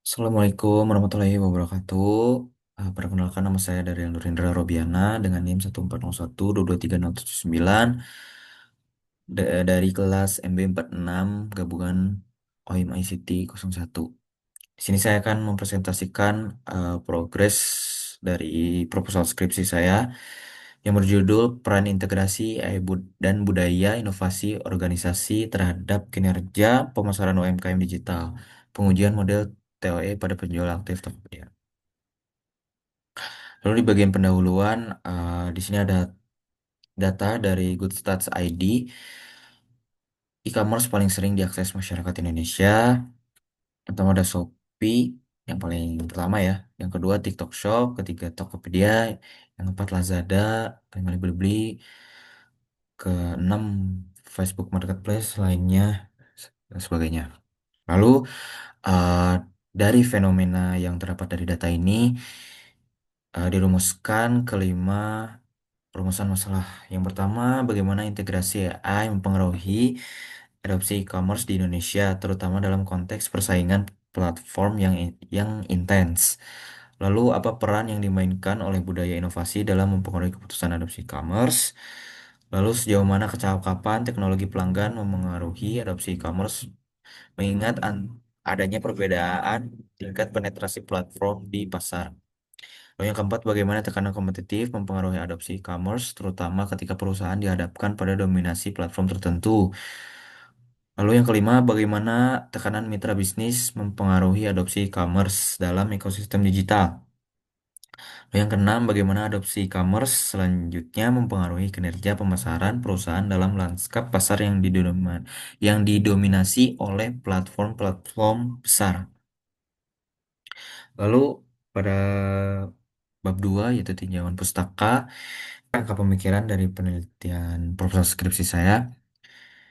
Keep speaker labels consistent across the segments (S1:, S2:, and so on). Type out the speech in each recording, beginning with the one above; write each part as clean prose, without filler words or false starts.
S1: Assalamualaikum warahmatullahi wabarakatuh. Perkenalkan nama saya dari Nurindra Robiana dengan NIM 140122309 dari kelas MB46 gabungan OIM ICT 01. Di sini saya akan mempresentasikan progres dari proposal skripsi saya yang berjudul Peran Integrasi AI dan Budaya Inovasi Organisasi terhadap Kinerja Pemasaran UMKM Digital. Pengujian model TOE pada penjual aktif Tokopedia. Lalu di bagian pendahuluan, di sini ada data dari Goodstats ID, e-commerce paling sering diakses masyarakat Indonesia. Pertama ada Shopee, yang paling pertama ya. Yang kedua TikTok Shop, ketiga Tokopedia, yang keempat Lazada, kelima Blibli, keenam Facebook Marketplace, lainnya dan sebagainya. Lalu eh, dari fenomena yang terdapat dari data ini dirumuskan kelima perumusan masalah. Yang pertama, bagaimana integrasi AI mempengaruhi adopsi e-commerce di Indonesia, terutama dalam konteks persaingan platform yang intens. Lalu, apa peran yang dimainkan oleh budaya inovasi dalam mempengaruhi keputusan adopsi e-commerce? Lalu, sejauh mana kecakapan teknologi pelanggan memengaruhi adopsi e-commerce, mengingat adanya perbedaan tingkat penetrasi platform di pasar? Lalu yang keempat, bagaimana tekanan kompetitif mempengaruhi adopsi e-commerce, terutama ketika perusahaan dihadapkan pada dominasi platform tertentu. Lalu yang kelima, bagaimana tekanan mitra bisnis mempengaruhi adopsi e-commerce dalam ekosistem digital. Lalu yang keenam, bagaimana adopsi e-commerce selanjutnya mempengaruhi kinerja pemasaran perusahaan dalam lanskap pasar yang didominasi oleh platform-platform besar. Lalu pada bab 2 yaitu tinjauan pustaka, angka pemikiran dari penelitian proposal skripsi saya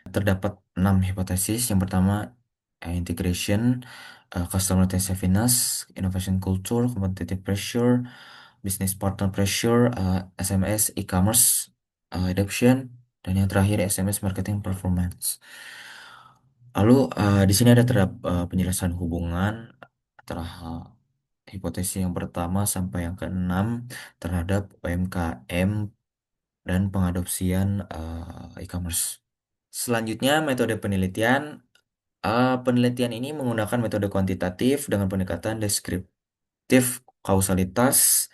S1: terdapat 6 hipotesis. Yang pertama, integration, customer attentiveness, innovation culture, competitive pressure, business partner pressure, SMS, e-commerce, adoption, dan yang terakhir SMS marketing performance. Lalu di sini ada penjelasan hubungan antara hipotesis yang pertama sampai yang keenam terhadap UMKM dan pengadopsian e-commerce. Selanjutnya, metode penelitian. Penelitian ini menggunakan metode kuantitatif dengan pendekatan deskriptif kausalitas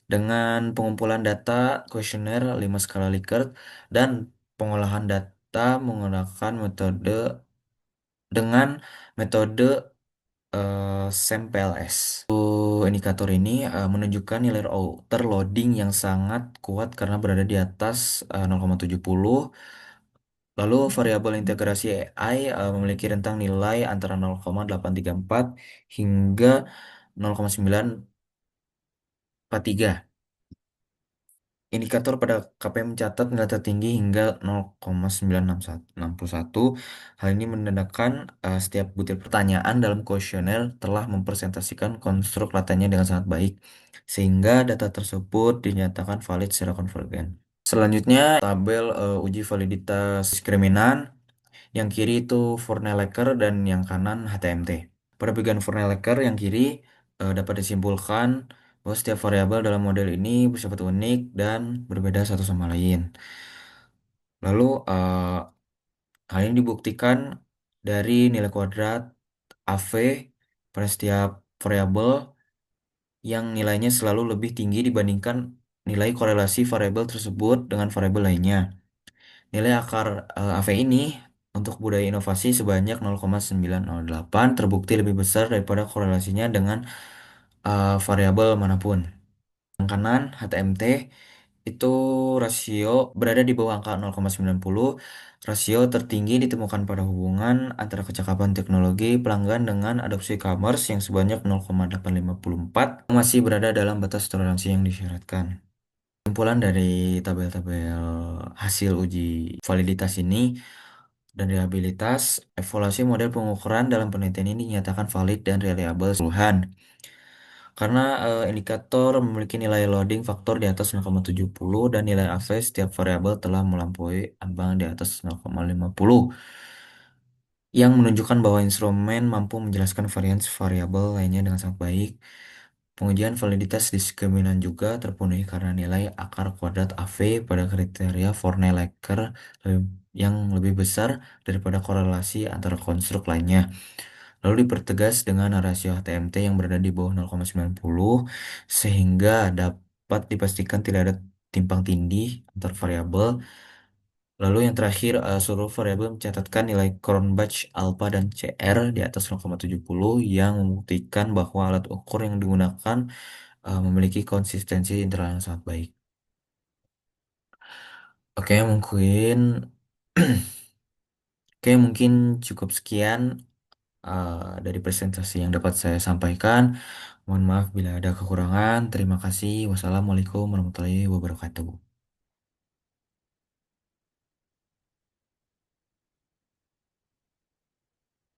S1: dengan pengumpulan data kuesioner 5 skala Likert dan pengolahan data menggunakan metode SAMPLS. Indikator ini menunjukkan nilai outer loading yang sangat kuat karena berada di atas 0,70. Lalu variabel integrasi AI memiliki rentang nilai antara 0,834 hingga 0,943. Indikator pada KPM mencatat nilai tertinggi hingga 0,961. Hal ini menandakan setiap butir pertanyaan dalam kuesioner telah mempresentasikan konstruk latenya dengan sangat baik, sehingga data tersebut dinyatakan valid secara konvergen. Selanjutnya, tabel uji validitas diskriminan. Yang kiri itu Vornelecker dan yang kanan HTMT. Pada bagian Vornelecker yang kiri dapat disimpulkan bahwa setiap variabel dalam model ini bersifat unik dan berbeda satu sama lain. Lalu hal ini dibuktikan dari nilai kuadrat AV pada setiap variabel yang nilainya selalu lebih tinggi dibandingkan nilai korelasi variabel tersebut dengan variabel lainnya. Nilai akar AV ini untuk budaya inovasi sebanyak 0,908 terbukti lebih besar daripada korelasinya dengan variabel manapun. Yang kanan, HTMT itu rasio berada di bawah angka 0,90. Rasio tertinggi ditemukan pada hubungan antara kecakapan teknologi pelanggan dengan adopsi e-commerce yang sebanyak 0,854 masih berada dalam batas toleransi yang disyaratkan. Kesimpulan dari tabel-tabel hasil uji validitas ini dan reliabilitas, evaluasi model pengukuran dalam penelitian ini dinyatakan valid dan reliable keseluruhan. Karena indikator memiliki nilai loading faktor di atas 0,70 dan nilai average setiap variabel telah melampaui ambang di atas 0,50. yang menunjukkan bahwa instrumen mampu menjelaskan variabel lainnya dengan sangat baik. Pengujian validitas diskriminan juga terpenuhi karena nilai akar kuadrat AV pada kriteria Forney-Laker yang lebih besar daripada korelasi antara konstruk lainnya. Lalu dipertegas dengan rasio HTMT yang berada di bawah 0,90 sehingga dapat dipastikan tidak ada timpang tindih antar variabel. Lalu yang terakhir, seluruh variabel mencatatkan nilai Cronbach, alpha, dan CR di atas 0,70 yang membuktikan bahwa alat ukur yang digunakan memiliki konsistensi internal yang sangat baik. Oke, mungkin oke, mungkin cukup sekian dari presentasi yang dapat saya sampaikan. Mohon maaf bila ada kekurangan. Terima kasih. Wassalamualaikum warahmatullahi wabarakatuh.